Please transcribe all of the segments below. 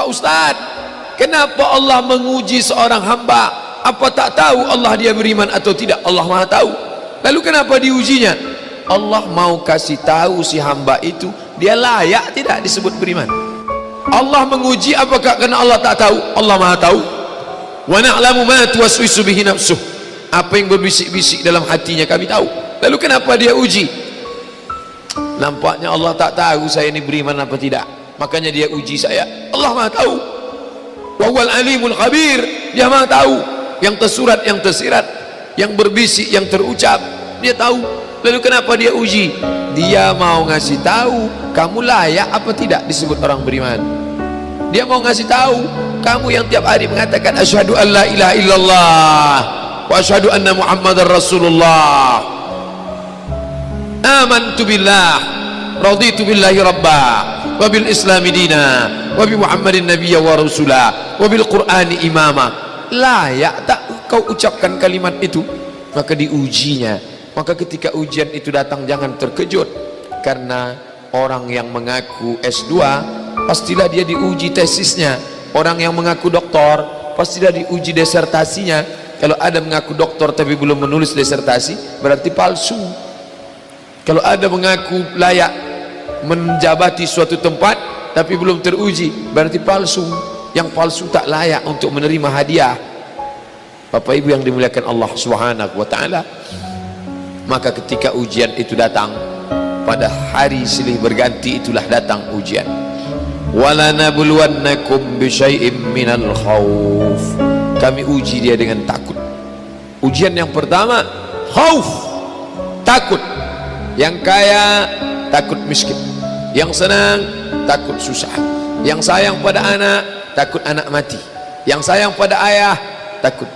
Ustaz, kenapa Allah menguji seorang hamba? Apa tak tahu Allah dia beriman atau tidak? Allah Maha tahu. Lalu kenapa diujinya? Allah mau kasih tahu si hamba itu dia layak tidak disebut beriman. Allah menguji apakah karena Allah tak tahu? Allah Maha tahu. Wa na'lamu ma tuwaswisu bihi nafsuh. Apa yang berbisik-bisik dalam hatinya kami tahu. Lalu kenapa dia uji? Nampaknya Allah tak tahu saya ini beriman apa tidak, makanya dia uji saya. Allah Maha tahu. Wa huwal alimul khabir. Dia Maha tahu yang tersurat, yang tersirat, yang berbisik, yang terucap, dia tahu. Lalu kenapa dia uji? Dia mau ngasih tahu kamu layak apa tidak disebut orang beriman. Dia mau ngasih tahu kamu yang tiap hari mengatakan asyhadu an la ilaha illallah wa asyhadu anna muhammadar rasulullah, amantu billah, raditu billahi rabba, wa bil islami dina, wa bi muhammadin nabiyya wa rasulah, wa bil qur'ani imama. Layak tak kau ucapkan kalimat itu? Maka diujinya. Maka ketika ujian itu datang jangan terkejut, karena orang yang mengaku S2 pastilah dia diuji tesisnya. Orang yang mengaku doktor pastilah diuji disertasinya. Kalau ada mengaku doktor tapi belum menulis disertasi, berarti palsu. Kalau ada mengaku layak menjabati suatu tempat tapi belum teruji, berarti palsu. Yang palsu tak layak untuk menerima hadiah. Bapak Ibu yang dimuliakan Allah Subhanahu wa taala, maka ketika ujian itu datang, pada hari silih berganti itulah datang ujian. Wala nabluwannakum bisyai'im minal khauf. Kami uji dia dengan takut. Ujian yang pertama khauf, takut. Yang kaya takut miskin, yang senang takut susah, yang sayang pada anak takut anak mati, yang sayang pada ayah takut,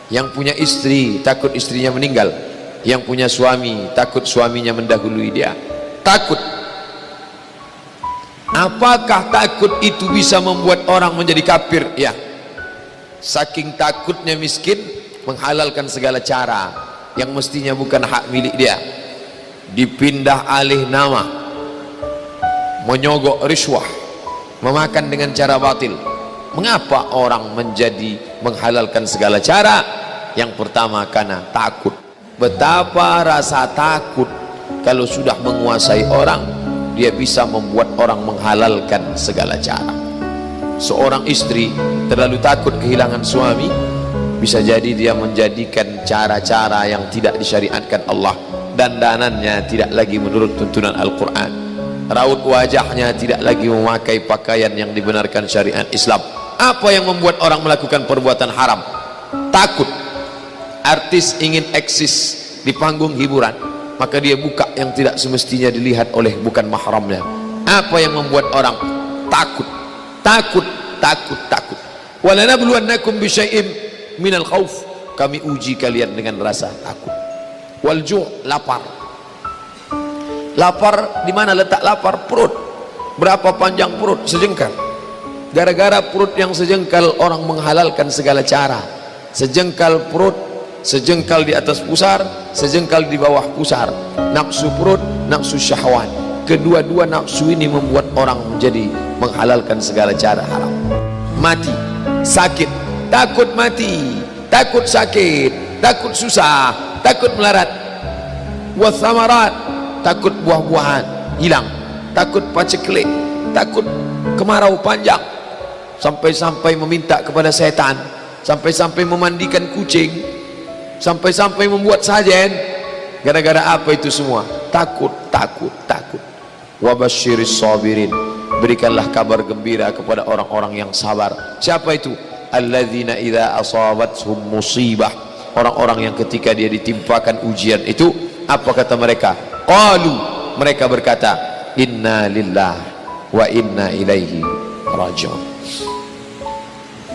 yang punya istri takut istrinya meninggal, yang punya suami takut suaminya mendahului dia. Takut. Apakah takut itu bisa membuat orang menjadi kafir? Ya. Saking takutnya miskin menghalalkan segala cara yang mestinya bukan hak milik dia, dipindah alih nama, menyogok riswah, memakan dengan cara batil. Mengapa orang menjadi menghalalkan segala cara? Yang pertama karena takut. Betapa rasa takut kalau sudah menguasai orang, dia bisa membuat orang menghalalkan segala cara. Seorang istri terlalu takut kehilangan suami, bisa jadi dia menjadikan cara-cara yang tidak disyariatkan Allah. Dandanannya tidak lagi menurut tuntunan Al-Quran, raut wajahnya tidak lagi memakai pakaian yang dibenarkan syariat Islam. Apa yang membuat orang melakukan perbuatan haram? Takut. Artis ingin eksis di panggung hiburan, maka dia buka yang tidak semestinya dilihat oleh bukan mahramnya. Apa yang membuat orang takut? Takut, takut, takut. Walanabluwannakum bisyai'im minal khauf. Kami uji kalian dengan rasa takut. Walju', lapar. Lapar, di mana letak lapar? Perut. Berapa panjang perut? Sejengkal. Gara-gara perut yang sejengkal orang menghalalkan segala cara. Sejengkal perut, sejengkal di atas pusar, sejengkal di bawah pusar. Nafsu perut, nafsu syahwat. Kedua-dua nafsu ini membuat orang menjadi menghalalkan segala cara haram. Mati, sakit, takut mati, takut sakit, takut susah, takut melarat. Wathamarat, takut buah-buahan hilang, takut paceklik, takut kemarau panjang, sampai-sampai meminta kepada setan, sampai-sampai memandikan kucing, sampai-sampai membuat sajen. Gara-gara apa itu semua? Takut, takut, takut. Wabasyiris sabirin. Berikanlah kabar gembira kepada orang-orang yang sabar. Siapa itu? Alladzina idza asabathum musibah. Orang-orang yang ketika dia ditimpakan ujian itu, apa kata mereka? Qalu, mereka berkata, inna lillah wa inna ilaihi raji'un.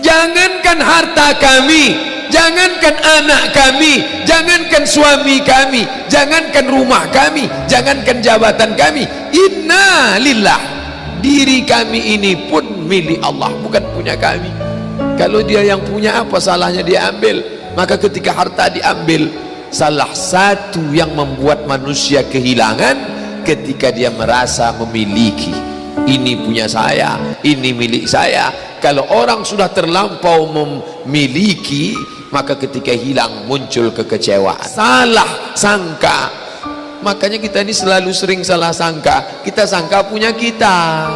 Jangankan harta kami, jangankan anak kami, jangankan suami kami, jangankan rumah kami, jangankan jabatan kami, inna lillah, diri kami ini pun milik Allah, bukan punya kami. Kalau dia yang punya, apa salahnya dia ambil? Maka ketika harta diambil, salah satu yang membuat manusia kehilangan ketika dia merasa memiliki. Ini punya saya, ini milik saya, Kalau orang sudah terlampau memiliki, maka ketika hilang muncul kekecewaan, salah sangka. Makanya kita ini selalu sering salah sangka. Kita sangka punya kita,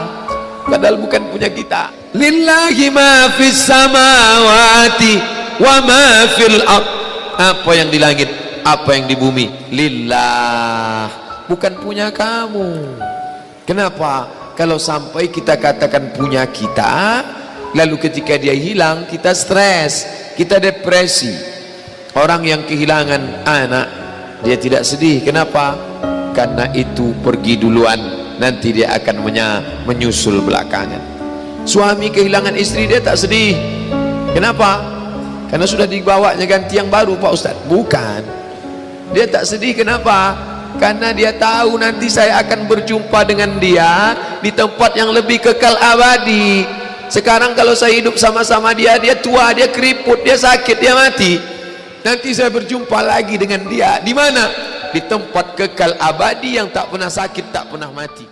padahal bukan punya kita. Lillahi ma fis samawati wa ma fil ard. Apa yang di langit, apa yang di bumi, lillah, bukan punya kamu. Kenapa? Kalau sampai kita katakan punya kita, lalu ketika dia hilang kita stres, kita depresi. Orang yang kehilangan anak, dia tidak sedih. Kenapa? Karena itu pergi duluan, nanti dia akan menyusul belakangan. Suami kehilangan istri, dia tak sedih. Kenapa? Karena sudah dibawanya ganti yang baru, Pak Ustadz. Bukan, dia tak sedih. Kenapa? Karena dia tahu nanti saya akan berjumpa dengan dia di tempat yang lebih kekal abadi. Sekarang kalau saya hidup sama-sama dia, dia tua, dia keriput, dia sakit, dia mati. Nanti saya berjumpa lagi dengan dia di mana? Di tempat kekal abadi yang tak pernah sakit, tak pernah mati.